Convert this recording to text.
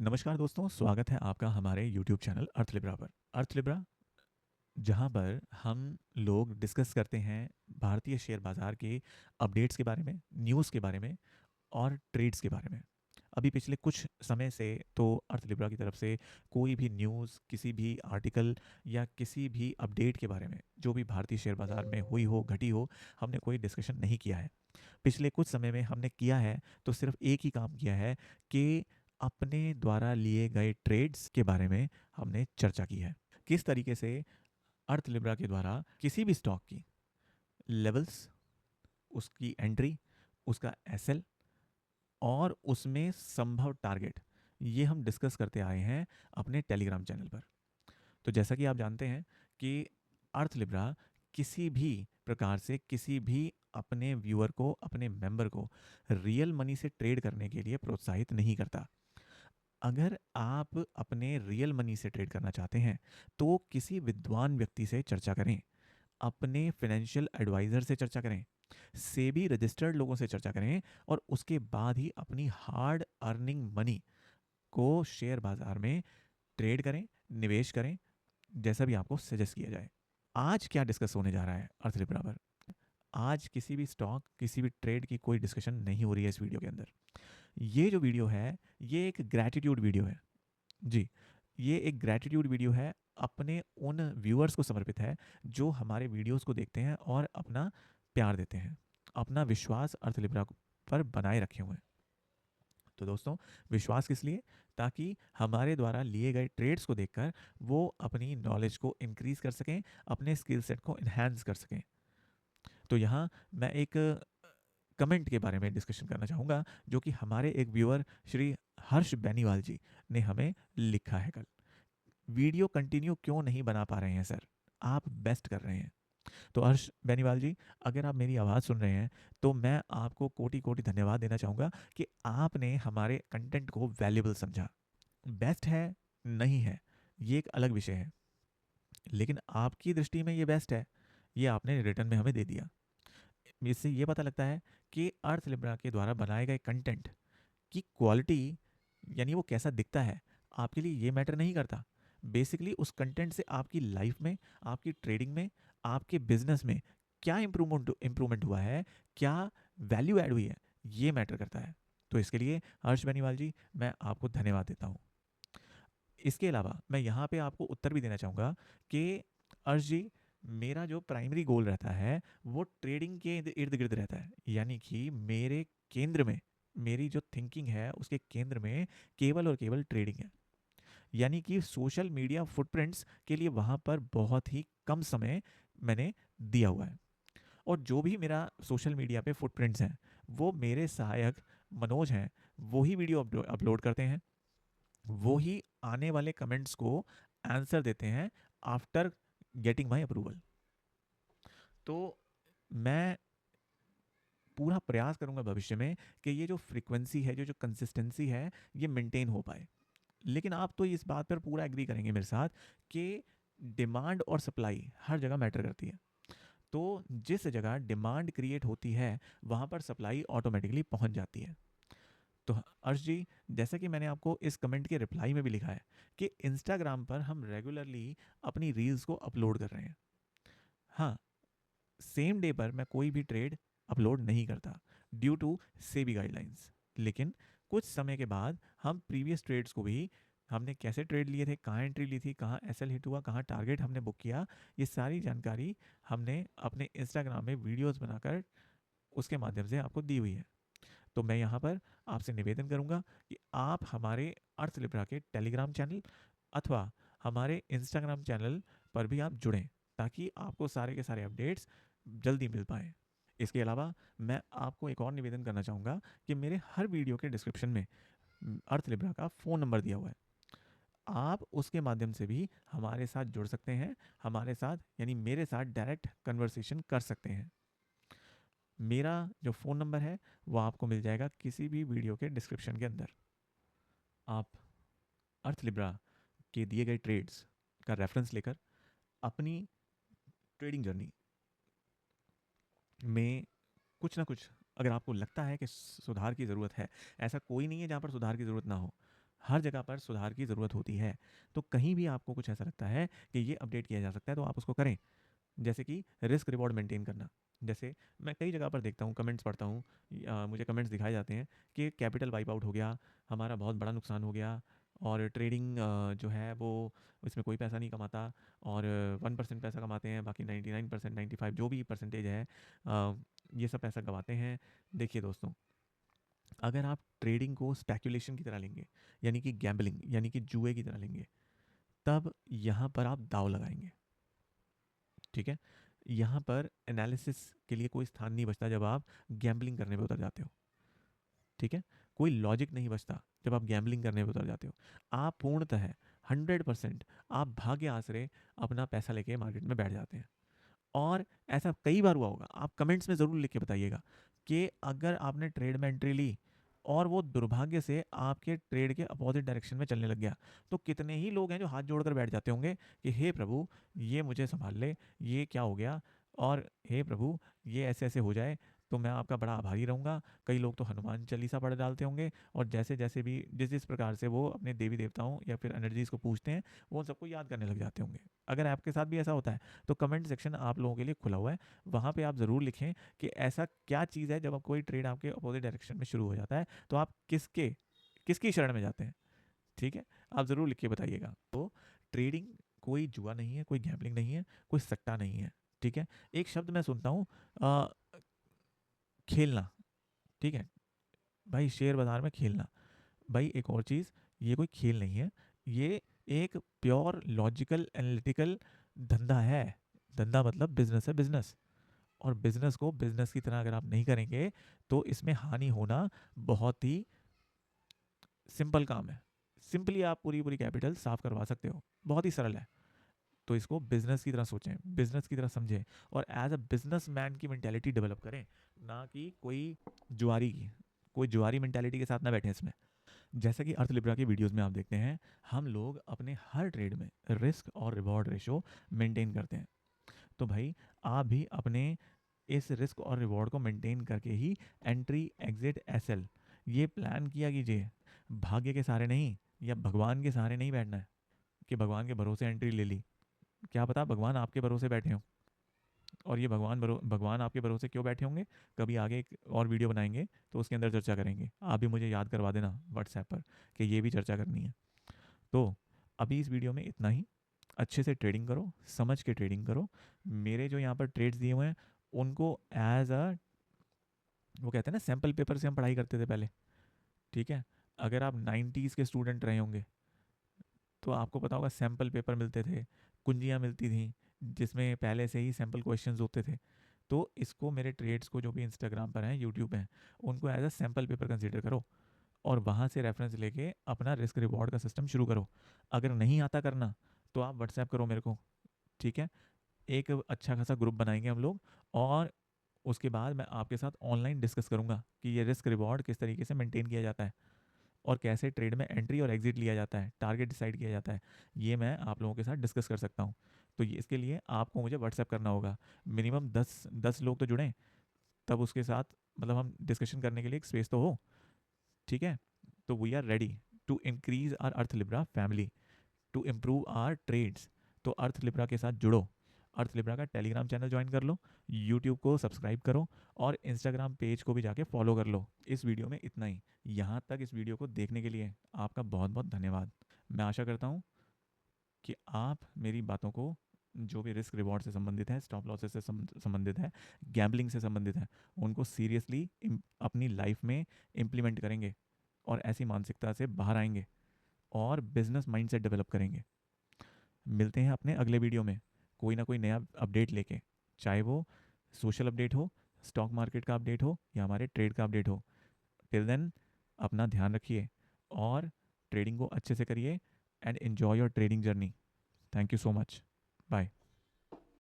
नमस्कार दोस्तों, स्वागत है आपका हमारे यूट्यूब चैनल अर्थ लिब्रा पर। अर्थ लिब्रा, जहाँ पर हम लोग डिस्कस करते हैं भारतीय शेयर बाज़ार के अपडेट्स के बारे में, न्यूज़ के बारे में और ट्रेड्स के बारे में। अभी पिछले कुछ समय से तो अर्थ लिब्रा की तरफ से कोई भी न्यूज़, किसी भी आर्टिकल या किसी भी अपडेट के बारे में, जो भी भारतीय शेयर बाज़ार में हुई हो, घटी हो, हमने कोई डिस्कशन नहीं किया है। पिछले कुछ समय में हमने किया है तो सिर्फ एक ही काम किया है कि अपने द्वारा लिए गए ट्रेड्स के बारे में हमने चर्चा की है। किस तरीके से अर्थ लिब्रा के द्वारा किसी भी स्टॉक की लेवल्स, उसकी एंट्री, उसका एसएल और उसमें संभव टारगेट, ये हम डिस्कस करते आए हैं अपने टेलीग्राम चैनल पर। तो जैसा कि आप जानते हैं कि अर्थ लिब्रा किसी भी प्रकार से किसी भी अपने व्यूअर को, अपने मेंबर को रियल मनी से ट्रेड करने के लिए प्रोत्साहित नहीं करता। अगर आप अपने रियल मनी से ट्रेड करना चाहते हैं तो किसी विद्वान व्यक्ति से चर्चा करें, अपने फाइनेंशियल एडवाइज़र से चर्चा करें, सेबी रजिस्टर्ड लोगों से चर्चा करें और उसके बाद ही अपनी हार्ड अर्निंग मनी को शेयर बाजार में ट्रेड करें, निवेश करें, जैसा भी आपको सजेस्ट किया जाए। आज क्या डिस्कस होने जा रहा है अर्थ लिब्रा पर? आज किसी भी स्टॉक, किसी भी ट्रेड की कोई डिस्कशन नहीं हो रही है इस वीडियो के अंदर। ये जो वीडियो है, ये एक ग्रैटिट्यूड वीडियो है। जी, ये एक ग्रैटिट्यूड वीडियो है, अपने उन व्यूअर्स को समर्पित है जो हमारे वीडियोस को देखते हैं और अपना प्यार देते हैं, अपना विश्वास अर्थ लिब्रा पर बनाए रखे हुए हैं। तो दोस्तों, विश्वास किस लिए? ताकि हमारे द्वारा लिए गए ट्रेड्स को देखकर वो अपनी नॉलेज को इंक्रीज कर सकें, अपने स्किल सेट को इन्हांस कर सकें। तो यहाँ मैं एक कमेंट के बारे में डिस्कशन करना चाहूँगा जो कि हमारे एक व्यूअर श्री हर्ष बेनीवाल जी ने हमें लिखा है कल। वीडियो कंटिन्यू क्यों नहीं बना पा रहे हैं सर? आप बेस्ट कर रहे हैं। तो हर्ष बेनीवाल जी, अगर आप मेरी आवाज़ सुन रहे हैं तो मैं आपको कोटि कोटि धन्यवाद देना चाहूँगा कि आपने हमारे कंटेंट को वैल्यूबल समझा। बेस्ट है, नहीं है, ये एक अलग विषय है, लेकिन आपकी दृष्टि में ये बेस्ट है, ये आपने रिटर्न में हमें दे दिया। इससे ये पता लगता है कि अर्थ लिब्रा के द्वारा बनाए गए कंटेंट की क्वालिटी, यानी वो कैसा दिखता है, आपके लिए ये मैटर नहीं करता। बेसिकली उस कंटेंट से आपकी लाइफ में, आपकी ट्रेडिंग में, आपके बिजनेस में क्या इंप्रूवमेंट हुआ है, क्या वैल्यू ऐड हुई है, ये मैटर करता है। तो इसके लिए हर्ष बेनीवाल जी, मैं आपको धन्यवाद देता हूँ। इसके अलावा मैं यहाँ पे आपको उत्तर भी देना चाहूँगा कि अर्श जी, मेरा जो प्राइमरी गोल रहता है वो ट्रेडिंग के इर्द गिर्द रहता है। यानी कि मेरे केंद्र में, मेरी जो थिंकिंग है उसके केंद्र में केवल और केवल ट्रेडिंग है। यानी कि सोशल मीडिया फुटप्रिंट्स के लिए वहाँ पर बहुत ही कम समय मैंने दिया हुआ है। और जो भी मेरा सोशल मीडिया पे फुटप्रिंट्स हैं वो मेरे सहायक मनोज हैं, वो ही वीडियो अपलोड करते हैं, वो ही आने वाले कमेंट्स को आंसर देते हैं आफ्टर गेटिंग माय अप्रूवल। तो मैं पूरा प्रयास करूंगा भविष्य में कि ये जो फ्रीक्वेंसी है, जो कंसिस्टेंसी है, ये मेंटेन हो पाए। लेकिन आप तो इस बात पर पूरा एग्री करेंगे मेरे साथ कि डिमांड और सप्लाई हर जगह मैटर करती है। तो जिस जगह डिमांड क्रिएट होती है वहाँ पर सप्लाई ऑटोमेटिकली पहुँच जाती है। तो अर्श जी, जैसा कि मैंने आपको इस कमेंट के रिप्लाई में भी लिखा है कि इंस्टाग्राम पर हम रेगुलरली अपनी रील्स को अपलोड कर रहे हैं। हाँ, सेम डे पर मैं कोई भी ट्रेड अपलोड नहीं करता ड्यू टू सेबी गाइडलाइंस। लेकिन कुछ समय के बाद हम प्रीवियस ट्रेड्स को भी, हमने कैसे ट्रेड लिए थे, कहाँ एंट्री ली थी, कहाँ एसएल हिट हुआ, कहाँ टारगेट हमने बुक किया, ये सारी जानकारी हमने अपने इंस्टाग्राम में वीडियोस बनाकर उसके माध्यम से आपको दी हुई है। तो मैं यहाँ पर आपसे निवेदन करूँगा कि आप हमारे अर्थ लिब्रा के टेलीग्राम चैनल अथवा हमारे इंस्टाग्राम चैनल पर भी आप जुड़ें, ताकि आपको सारे के सारे अपडेट्स जल्दी मिल पाएँ। इसके अलावा मैं आपको एक और निवेदन करना चाहूँगा कि मेरे हर वीडियो के डिस्क्रिप्शन में अर्थ लिब्रा का फ़ोन नंबर दिया हुआ है। आप उसके माध्यम से भी हमारे साथ जुड़ सकते हैं, हमारे साथ यानी मेरे साथ डायरेक्ट कन्वर्सेशन कर सकते हैं। मेरा जो फ़ोन नंबर है वो आपको मिल जाएगा किसी भी वीडियो के डिस्क्रिप्शन के अंदर। आप अर्थ लिब्रा के दिए गए ट्रेड्स का रेफरेंस लेकर अपनी ट्रेडिंग जर्नी में कुछ ना कुछ, अगर आपको लगता है कि सुधार की ज़रूरत है, ऐसा कोई नहीं है जहाँ पर सुधार की ज़रूरत ना हो, हर जगह पर सुधार की ज़रूरत होती है। तो कहीं भी आपको कुछ ऐसा लगता है कि ये अपडेट किया जा सकता है तो आप उसको करें। जैसे कि रिस्क रिवॉर्ड मेंटेन करना। जैसे मैं कई जगह पर देखता हूँ, कमेंट्स पढ़ता हूँ, मुझे कमेंट्स दिखाए जाते हैं कि कैपिटल वाइप आउट हो गया, हमारा बहुत बड़ा नुकसान हो गया, और ट्रेडिंग जो है वो इसमें कोई पैसा नहीं कमाता, और 1% पैसा कमाते हैं, बाकी 99% 95 जो भी परसेंटेज है ये सब पैसा गंवाते हैं। देखिए दोस्तों, अगर आप ट्रेडिंग को स्पेकुलेशन की तरह लेंगे, यानी कि गैम्बलिंग, यानी कि जुए की तरह लेंगे, तब यहाँ पर आप दाव लगाएंगे। ठीक है, यहाँ पर एनालिसिस के लिए कोई स्थान नहीं बचता जब आप गैम्बलिंग करने पे उतर जाते हो। ठीक है, कोई लॉजिक नहीं बचता जब आप गैम्बलिंग करने पे उतर जाते हो। आप पूर्णतः 100% आप भाग्य आश्रय अपना पैसा लेके मार्केट में बैठ जाते हैं। और ऐसा कई बार हुआ होगा, आप कमेंट्स में ज़रूर लिख के बताइएगा कि अगर आपने ट्रेड में एंट्री ली और वो दुर्भाग्य से आपके ट्रेड के अपोजिट डायरेक्शन में चलने लग गया, तो कितने ही लोग हैं जो हाथ जोड़कर बैठ जाते होंगे कि हे प्रभु, ये मुझे संभाल ले, ये क्या हो गया, और हे प्रभु, ये ऐसे ऐसे हो जाए तो मैं आपका बड़ा आभारी रहूँगा। कई लोग तो हनुमान चालीसा पढ़ डालते होंगे, और जैसे जैसे भी जिस जिस प्रकार से वो अपने देवी देवताओं या फिर एनर्जीज़ को पूछते हैं, वो उन सबको याद करने लग जाते होंगे। अगर आपके साथ भी ऐसा होता है तो कमेंट सेक्शन आप लोगों के लिए खुला हुआ है, वहाँ पे आप ज़रूर लिखें कि ऐसा क्या चीज़ है, जब आप कोई ट्रेड आपके अपोजिट डायरेक्शन में शुरू हो जाता है तो आप किसकी शरण में जाते हैं। ठीक है, आप ज़रूर लिख के बताइएगा। तो ट्रेडिंग कोई जुआ नहीं है, कोई गैम्बलिंग नहीं है, कोई सट्टा नहीं है। ठीक है, एक शब्द मैं सुनता हूँ, खेलना। ठीक है भाई, शेयर बाजार में खेलना। भाई एक और चीज़, ये कोई खेल नहीं है, ये एक प्योर लॉजिकल एनालिटिकल धंधा है। धंधा मतलब बिजनेस है, बिजनेस। और बिजनेस को बिजनेस की तरह अगर आप नहीं करेंगे तो इसमें हानि होना बहुत ही सिंपल काम है। सिंपली आप पूरी पूरी कैपिटल साफ करवा सकते हो, बहुत ही सरल है। तो इसको बिजनेस की तरह सोचें, बिजनेस की तरह समझें, और एज अ बिजनेस मैन की मेंटेलिटी डेवलप करें, ना कि जुआरी की कोई जुआरी मेंटेलिटी के साथ ना बैठे इसमें। जैसा कि अर्थ लिब्रा की वीडियोस में आप देखते हैं, हम लोग अपने हर ट्रेड में रिस्क और रिवॉर्ड रेशो मेंटेन करते हैं। तो भाई आप भी अपने इस रिस्क और रिवॉर्ड को मेंटेन करके ही एंट्री एग्जिट एसएल ये प्लान किया कीजिए। भाग्य के सहारे नहीं, या भगवान के सहारे नहीं बैठना है कि भगवान के भरोसे एंट्री ले ली। क्या पता भगवान आपके भरोसे बैठे हों, और ये भगवान आपके भरोसे क्यों बैठे होंगे, कभी आगे एक और वीडियो बनाएंगे तो उसके अंदर चर्चा करेंगे। आप भी मुझे याद करवा देना व्हाट्सएप पर कि ये भी चर्चा करनी है। तो अभी इस वीडियो में इतना ही। अच्छे से ट्रेडिंग करो, समझ के ट्रेडिंग करो। मेरे जो यहाँ पर ट्रेड्स दिए हुए हैं उनको एज अ, वो कहते हैं ना, सैम्पल पेपर से हम पढ़ाई करते थे पहले। ठीक है, अगर आप 90s के स्टूडेंट रहे होंगे तो आपको पता होगा सैम्पल पेपर मिलते थे, कुंजियाँ मिलती थी जिसमें पहले से ही सैम्पल क्वेश्चंस होते थे। तो इसको, मेरे ट्रेड्स को जो भी इंस्टाग्राम पर हैं, यूट्यूब पे हैं, उनको as a sample paper consider करो, और वहाँ से रेफरेंस लेके अपना रिस्क रिवॉर्ड का सिस्टम शुरू करो। अगर नहीं आता करना तो आप व्हाट्सएप करो मेरे को। ठीक है, एक अच्छा खासा ग्रुप बनाएंगे हम लोग, और उसके बाद मैं आपके साथ ऑनलाइन डिस्कस करूंगा कि ये रिस्क रिवॉर्ड किस तरीके से मेंटेन किया जाता है, और कैसे ट्रेड में एंट्री और एग्जिट लिया जाता है, टारगेट डिसाइड किया जाता है। ये मैं आप लोगों के साथ डिस्कस कर सकता हूँ। तो ये, इसके लिए आपको मुझे व्हाट्सएप करना होगा। मिनिमम 10 लोग तो जुड़ें, तब उसके साथ मतलब हम डिस्कशन करने के लिए एक स्पेस तो हो। ठीक है, तो we are ready to increase our Earth Libra family, to improve our trades. तो अर्थ लिब्रा के साथ जुड़ो, अर्थ लिब्रा का टेलीग्राम चैनल ज्वाइन कर लो, यूट्यूब को सब्सक्राइब करो, और इंस्टाग्राम पेज को भी जाके फॉलो कर लो। इस वीडियो में इतना ही। यहाँ तक इस वीडियो को देखने के लिए आपका बहुत बहुत धन्यवाद। मैं आशा करता हूँ कि आप मेरी बातों को, जो भी रिस्क रिवॉर्ड से संबंधित है, स्टॉप लॉसेस से संबंधित है, गैम्बलिंग से संबंधित है, उनको सीरियसली अपनी लाइफ में इम्प्लीमेंट करेंगे, और ऐसी मानसिकता से बाहर आएंगे, और बिजनेस माइंडसेट डेवलप करेंगे। मिलते हैं अपने अगले वीडियो में कोई ना कोई नया अपडेट लेके, चाहे वो सोशल अपडेट हो, स्टॉक मार्केट का अपडेट हो, या हमारे ट्रेड का अपडेट हो। टिल देन अपना ध्यान रखिए, और ट्रेडिंग को अच्छे से करिए, and enjoy your trading journey. Thank you so much. Bye.